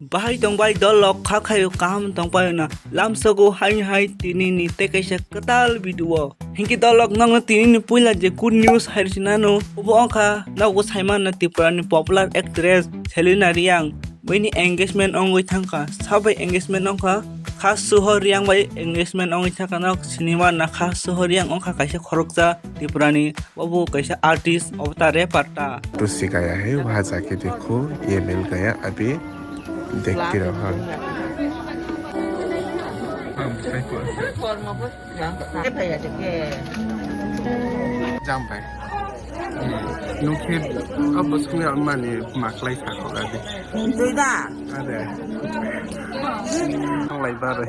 Bahai tong bai dolok khakhayo kam tong payo na lamsago hai tini ni te kaisa katal video hinki dolok nang na tini ni puila je good news hairsinano ubo angkha nago saiman na Tipra ni popular actress Selina Riang bini engagement ongoi thangka sabai engagement ongkha khas suho riang bai engagement ongoi thangka nok cinema na khas suho riang ongkha kaisa khorokja Tipra ni babu kaisa artist obta rapper ta तो सिखाया है वहाँ जाके देखो ये मिल गया अभी देखते रहो jam bay nukit apa sebenarnya mana maklai sakok ada ada orang lain baru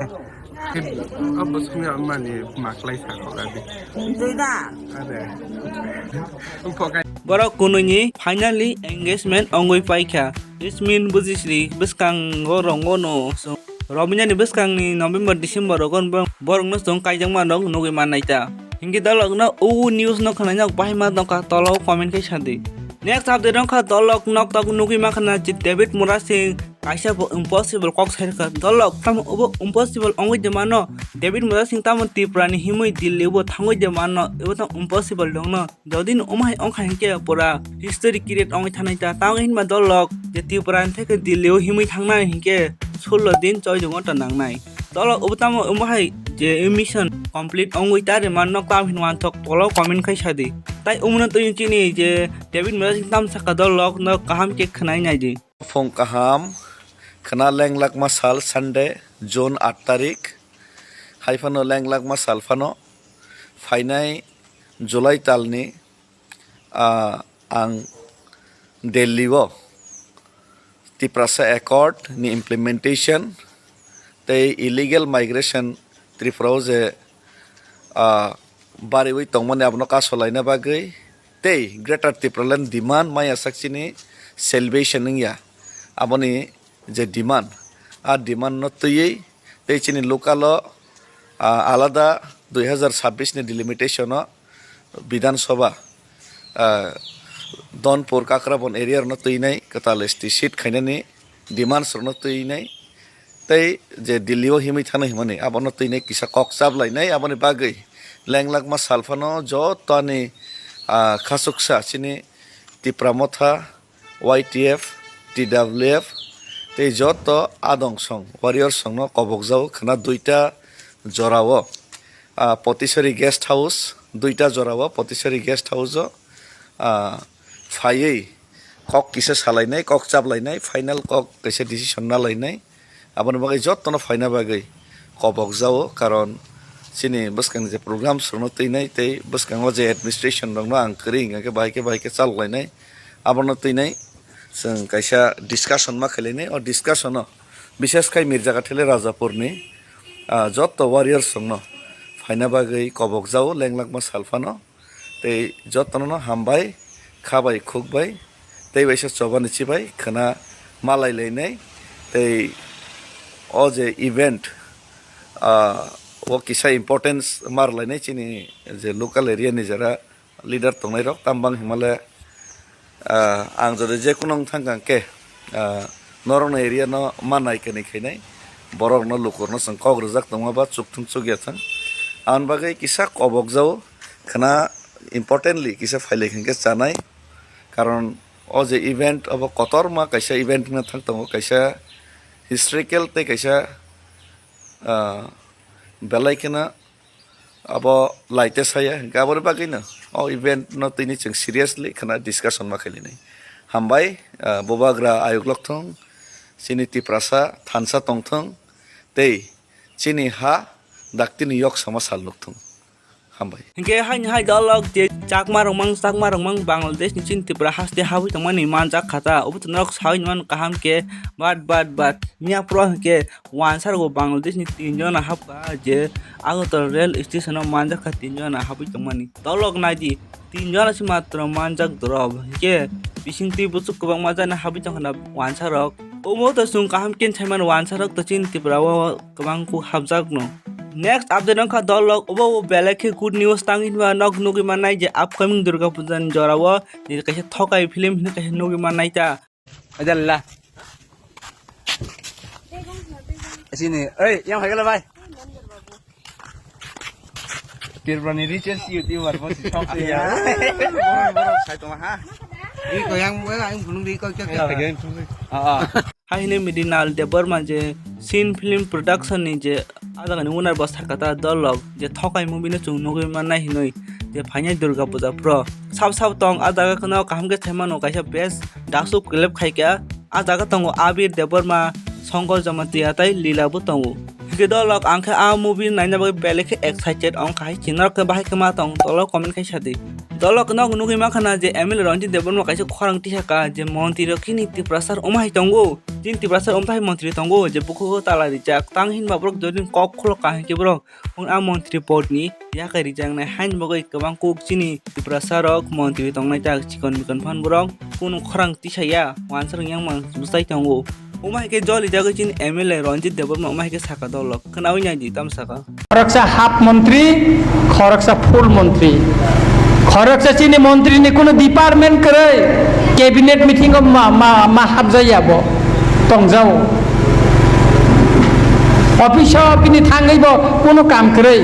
apa sebenarnya mana maklai sakok ada ada Borok kununyi finally engagement ongoi paikha ismin bujisri beskang gorongono so robinya ni beskang ni November December gon borong no song kaijang manong nogi manaita hingi dalok na news no khana nyok bahima dongka tolo comment kai sadi next update dongka dolok nok tok nogi makhana jit David Murasing kaisa bo impossible kok sai ka dolok tam obo impossible ongoi de mano David Murasing tam Tipra ni himoi dil ebo thangoi de mano ebo tam impossible dongno jodin omai ongkha hinke pura history create ongoi thanaita taw hinma dolok je Tipra theke dil leo himoi thangna hinke 16 दिन 6 jong ta nang nai tolo ubtamo umhai je mission complete ongoi tare man nok tam hinwan thok tolo comment khai sadi tai umna to chini je David Murasing tam saka dolok no kaham ke khnai nai ji phong kaham khana lenglak masal Sunday June 8 tarik haifano lenglak masal fano fainai July talni ang Delhi wo Tipra Accord ni implementation te illegal migration Tripra je bari wi tongmane abno ka solaina bagai te greater Tipra land demand maya sakchini salvation ningya aboni je demand demand no tuyei te chini local alada 2026 ni delimitation Bidhan Sabha Donpur Kakrabon area no tuinai katalesti seat khainani demand sorno tuinai tei je Delhi himai thana himani abono tuinai kisa kok chap lainai aboni bagai lenglak ma salfano jo tani khasuksa chini Tipra motha YTF TWF tei joto adong song warrior song no kobokjao khana duita jorao Potisari guest house duita jorao Potisari guest house Fayei kok kisa salainai kok chap lainai final kok kaisa decision na lainai aboni bagai jotto no faina bagai kobok jao karon sini buskang je program surno tuinai tei buskang je administration rong no ang kring ke baike chal lainai abono tuinai sing kaisa discussion ma khelene o discussion no bishes kai mirjaga thele Rajapur ni jotto warrior song no faina bagai kobok jao lenglak ma salfano tei jotto no hambai khabai khukbai tei baisa chobani chibai khana malai leinai tei o je event o kisa importance mar lainai chini je local area ni jara leader tongnai rok tambang himale ang jode je kunong thangkang ke norong area no manai kani khainai borok no lukur no sang kog rujak tongma ba chukthung chugya thang an bagai kisa kobok jao khana importantly kisa faile khangke chanai karon o je event abo kotorma kaisa event na thangtongo kaisa historical te kaisa belai kena abo laite saya gabor bagina o event no tini ching seriously khana discussion ma khalinai hambai bobagra ayoglok thong chini Tiprasa thansa tongthong tei chini ha daktini yok sama saluk thong hambai hinge hai dolok je chakma rongmang Bangladesh ni chin Tipra haste hawi tongmani manjak khata ubutnok sawi man kaham ke bat nya pro ke wansar go Bangladesh ni tinjona hapka je agotor rail station manjak kha tinjona hawi tongmani dolok naidi tinjona si matra manjak drob ke bisingti buchuk kubang majana hawi tongna wansarok umo to sung kaham ken chaiman wansarok to chin Tipra wa kabang ku habjak no Next update nongkha dolok obo belekhe good news tangin ba nok nugi manai je upcoming Durga Puja jorawo ni kaisa thokai film ni kaisa nugi manai ta adalla Sini, yang harga lebih. Tipra ni richest YouTuber pasti top ya. Borok saya tu mah. Ini kau yang belum di kau cakap. Haine Medinal Debbarma je scene film production ni je ada kan unar bos kata dialog je thokai movie na chung nogoi manna hinoi je phanya Durga Puja pro sab tong ada ka kana kaham ke thema no kaisa best dasu clip khaika ada ka tongo Abir Debbarma Songkor Jamati atai lila bu tongo ke dialog angkha a movie naina ba beleke excited ong khai chinar ke bahai kema tong tolo comment khai sadi dialog no nogoi ma khana je MLA Ranjit Debbarma kaisa khorang tisaka je Montri Rok ni Tipra sar omai tongo Jin Tipra sar omtai Montri tongo je Khuk Tala rijak tanghin babrok jodin kok kholo kahin ke brok ong a Montri port ni ya ka rijak na hain bagoi kabang kuk chini Tipra sarok Montri tongnai tak chikon mikon phan brok kuno khorang tisaya wansar yang mang busai tongo omai ke joli jago chin MLA Ranjit Debbarma omai ke sakha dolok kanawi nya di tam sakha খরকসা half মন্ত্রী খরকসা ফুল মন্ত্রী খরকসা চিনি মন্ত্রী নি কোনো department করে cabinet meeting মা হাব যাইয়াব টংজাও অফিস পিনি থাঙ্গাইব কোনো কাম করে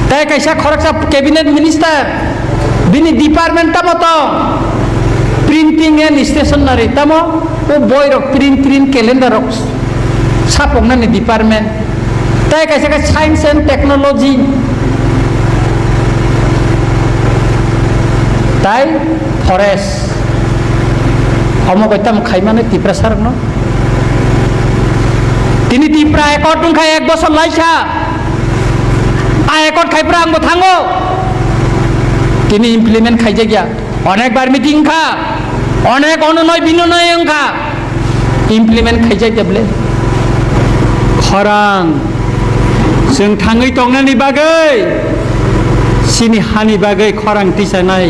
তাই কাইসা খরকসা ক্যাবিনেট মিনিস্টার বিনি ডিপার্টমেন্টটা মতো প্রিন্টিং এন্ড স্টেশনারি তামো ও বই রক প্রিন্ট ক্যালেন্ডার রক সাপং না ডিপার্টমেন্ট তাই কাইসা সায়েন্স এন্ড টেকনোলজি তাই ফরেস্ট অমগতাম খাইমানে টিপ্রা সার ন তিনি টিপ্রা একট খাই 1 বছর লাইছা আ একট খাইপ্রা আঙ্গ থাঙ্গো তিনি ইমপ্লিমেন্ট খাইজে গিয়া অনেকবার মিটিং খা অনেক অনুনয় বিনয় খা ইমপ্লিমেন্ট খাইজে দেবলে খরাং जों थाङै दंनायनि बागै सिनि हानि बागै खरां तिसानाय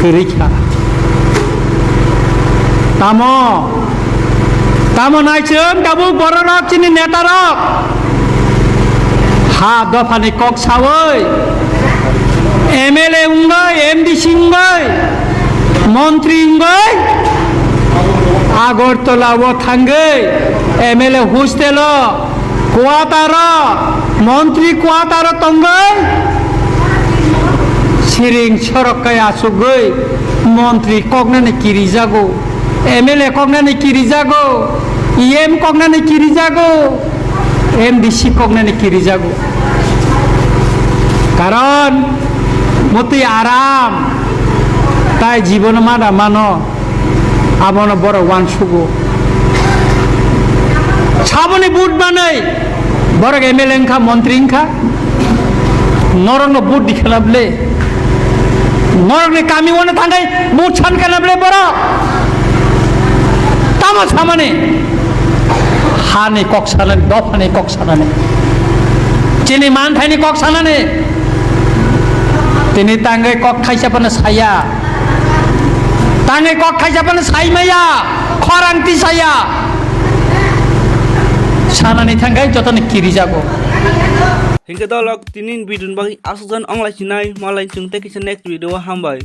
गैरैखा तामो नायजों दाबो बर' रक सिनि नेता रक हा दफानि कक सावै MLA उंगै MDC उंगै मन्त्रि उंगै আগরতলাও थांगै MLA हस्टेल কোয়াতার মন্ত্রী কোয়াতার তঙ্গৈ সিরিং সরকাই আসুগৈ মন্ত্রী কগনানি কিরি যাগো MLA কগনানি কিরি যাগো EM কগনানি কিরি যাগো MDC কগনানি কিরি যাগো কারণ মতি আরাম তাই জীবন মানা মানো আবন বড় ওয়ান সুগো সাবনে বুট বানাই বড় MLA খা মন্ত্রী খা নরন বুট দিখলাবলে নরনে কামি ওনে থাঙ্গাই বুট ছান কানাবলে বড় তামা সামনে হানে কক সালানে দফানে কক সালানে চিনি মান থাইনি কক সালানে তিনি তাঙ্গাই কক খাইসা পানে ছায়া তাঙ্গাই কক খাইসা পানে ছাইমাইয়া খরাংতি ছায়া সানানি থাঙ্গাই যতনে কিরি যাবো hingga dolok tinin bidun bagi asusan online sinai malai chung teki next video hambai